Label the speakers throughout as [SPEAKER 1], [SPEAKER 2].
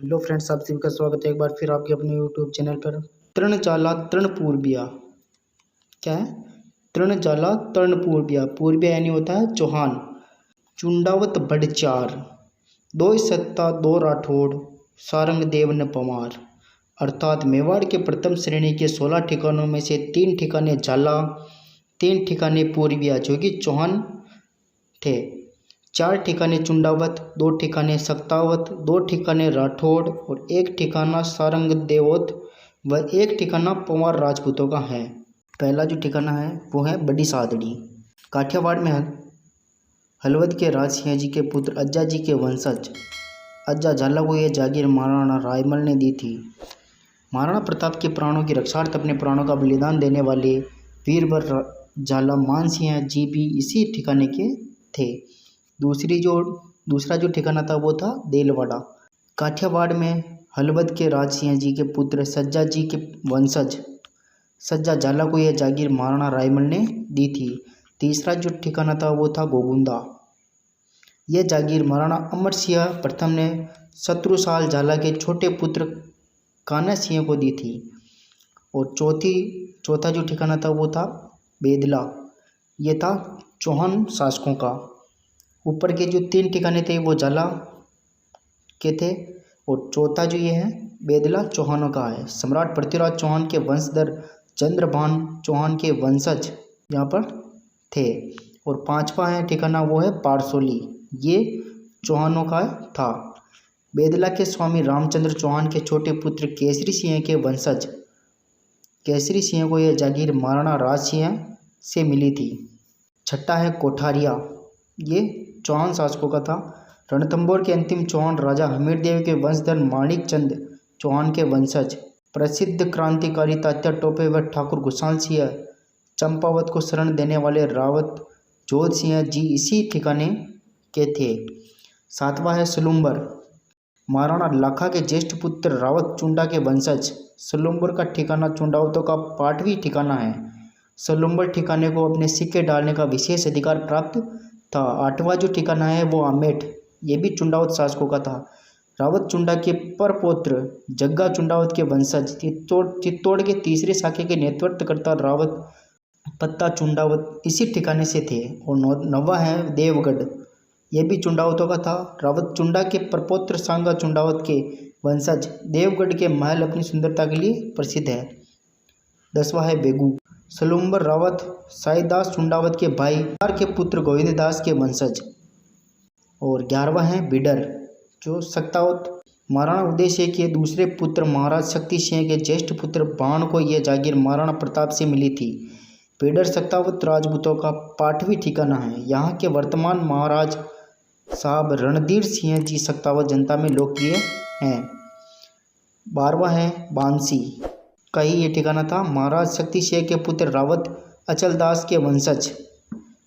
[SPEAKER 1] Hello friends, आप सभी का स्वागत है एक बार फिर आपके अपने यूट्यूब चैनल पर। तृणजाला तृणपूर्बिया क्या है? तृणजाला तृणपूर्बिया। पूर्बिया यानी होता है चौहान। चुंडावत बड़चार, दो सत्ता दो राठौड़, सारंग देव न पवार। अर्थात मेवाड़ के प्रथम श्रेणी के 16 ठिकानों में से 3 ठिकाने झाला, 3 ठिकाने पूर्बिया जो कि चौहान थे, 4 ठिकाने चुंडावत, 2 ठिकाने सक्तावत, 2 ठिकाने राठौड़ और 1 ठिकाना सारंग देवोत व 1 ठिकाना पवार राजपूतों का है। पहला जो ठिकाना है वो है बड़ी सादड़ी। काठियावाड़ में हलवद के राज सिंह जी के पुत्र अज्जा जी के वंशज अज्जा झाला को यह जागीर महाराणा रायमल ने दी थी। महाराणा प्रताप के प्राणों की रक्षार्थ अपने प्राणों का बलिदान देने वाले वीरवर झाला मान सिंह जी भी इसी ठिकाने के थे। दूसरा जो ठिकाना था वो था देलवाड़ा। काठियावाड़ में हलवद के राज सिंह जी के पुत्र सज्जा जी के वंशज सज्जा झाला को यह जागीर महाराणा रायमल ने दी थी। तीसरा जो ठिकाना था वो था गोगुंदा। यह जागीर महाराणा अमर सिंह प्रथम ने शत्रुसाल झाला के छोटे पुत्र कान्हा सिंह को दी थी। और चौथा जो ठिकाना था वो था बेदला। ये था चौहान शासकों का। ऊपर के जो 3 ठिकाने थे वो झाला के थे और चौथा जो ये है बेदला चौहानों का है। सम्राट पृथ्वीराज चौहान के वंशधर चंद्रभान चौहान के वंशज यहाँ पर थे। और 5वां है ठिकाना वो है पारसोली, ये चौहानों का था। बेदला के स्वामी रामचंद्र चौहान के छोटे पुत्र केसरी सिंह के वंशज केसरी सिंह को यह जागीर महाराणा राज सिंह से मिली थी। छठा है कोठारिया, ये चौहान शासकों का था। रणथंभौर के अंतिम चौहान राजा हमीरदेव के वंशधर माणिक चंद चौहान के वंशज प्रसिद्ध क्रांतिकारी तात्या टोपे व ठाकुर घुसाल सिंह चंपावत को शरण देने वाले रावत जोध सिंह जी इसी ठिकाने के थे। 7वां है सलुम्बर, महाराणा लाखा के ज्येष्ठ पुत्र रावत चुंडा के वंशज। सलुम्बर का ठिकाना चुंडावतों का 8वां ठिकाना है। सलुम्बर ठिकाने को अपने सिक्के डालने का विशेष अधिकार प्राप्त था। 8वां जो ठिकाना है वो आमेठ, ये भी चुंडावत शासकों का था। रावत चुंडा के परपौत्र जग्गा चुंडावत के वंशज चित्तौड़ के तीसरे शाखे के नेतृत्वकर्ता रावत पत्ता चुंडावत इसी ठिकाने से थे। और 9वां है देवगढ़, ये भी चुंडावतों का था। रावत चुंडा के परपौत्र सांगा चुंडावत के वंशज। देवगढ़ के महल अपनी सुंदरता के लिए प्रसिद्ध है। 10वां है बेगू, सलुम्बर रावत साईदास चुंडावत के भाई के पुत्र गोविंददास के वंशज। और 11वां है बिडर, जो सक्तावत महाराणा उदय सिंह के दूसरे पुत्र महाराज शक्ति सिंह के ज्येष्ठ पुत्र बाण को यह जागीर महाराणा प्रताप से मिली थी। बिडर सक्तावत राजपूतों का 8वां ठिकाना है। यहाँ के वर्तमान महाराज साहब रणधीर सिंह जी सक्तावत जनता में लोकप्रिय हैं। 12वां है बांसी का ही ये ठिकाना था। महाराज शक्ति सिंह के पुत्र रावत अचलदास के वंशज।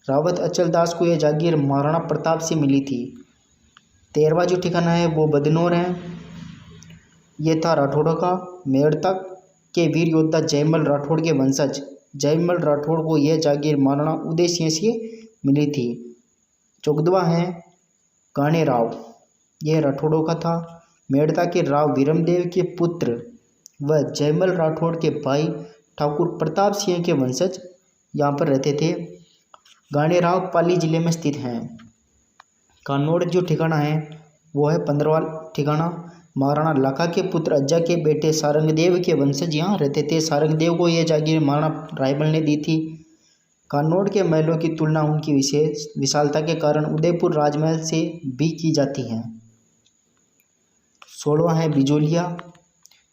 [SPEAKER 1] रावत अचलदास को यह जागीर महाराणा प्रताप से मिली थी। 13वां जो ठिकाना है वो बदनौर है, ये था राठौड़ों का। मेड़ता के वीर योद्धा जयमल राठौड़ के वंशज। जयमल राठौड़ को यह जागीर महाराणा उदय सिंह से मिली थी। 14वां है गाणे राव, यह राठौड़ों का था। मेड़ता के राव वीरमदेव के पुत्र व जयमल राठौड़ के भाई ठाकुर प्रताप सिंह के वंशज यहाँ पर रहते थे। गाणे राव पाली जिले में स्थित हैं। कानौड़ जो ठिकाना है वो है 15वां ठिकाना। महाराणा लाखा के पुत्र अज्जा के बेटे सारंगदेव के वंशज यहाँ रहते थे। सारंगदेव को यह जागीर महाराणा रायमल ने दी थी। कानौड़ के महलों की तुलना उनकी विशेष विशालता के कारण उदयपुर राजमहल से भी की जाती है। 16वां है बिजोलिया,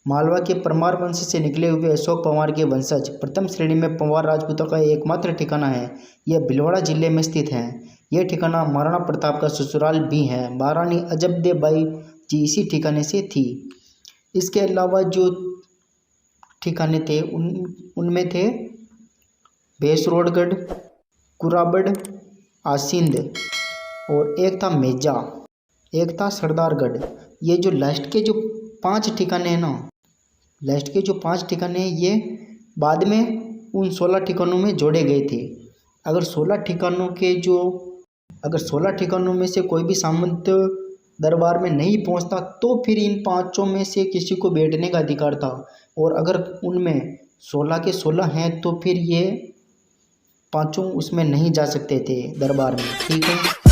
[SPEAKER 1] मालवा के परमार वंश से निकले हुए अशोक पंवार के वंशज। प्रथम श्रेणी में पंवार राजपूतों का एकमात्र ठिकाना है। यह भीलवाड़ा जिले में स्थित है। यह ठिकाना महाराणा प्रताप का ससुराल भी है। महारानी अजबदे बाई जी इसी ठिकाने से थी। इसके अलावा जो ठिकाने थे उनमें थे भैंसरोडगढ़, कुराबड़, आसिंद और एक था मेजा, एक था सरदारगढ़। ये जो लास्ट के जो 5 ठिकाने हैं ना, लास्ट के जो 5 ठिकाने हैं ये बाद में उन 16 ठिकानों में जोड़े गए थे। अगर 16 ठिकानों में से कोई भी सामंत दरबार में नहीं पहुंचता तो फिर इन पांचों में से किसी को बैठने का अधिकार था। और अगर उनमें 16 के 16 हैं तो फिर ये पांचों उसमें नहीं जा सकते थे दरबार में। ठीक है।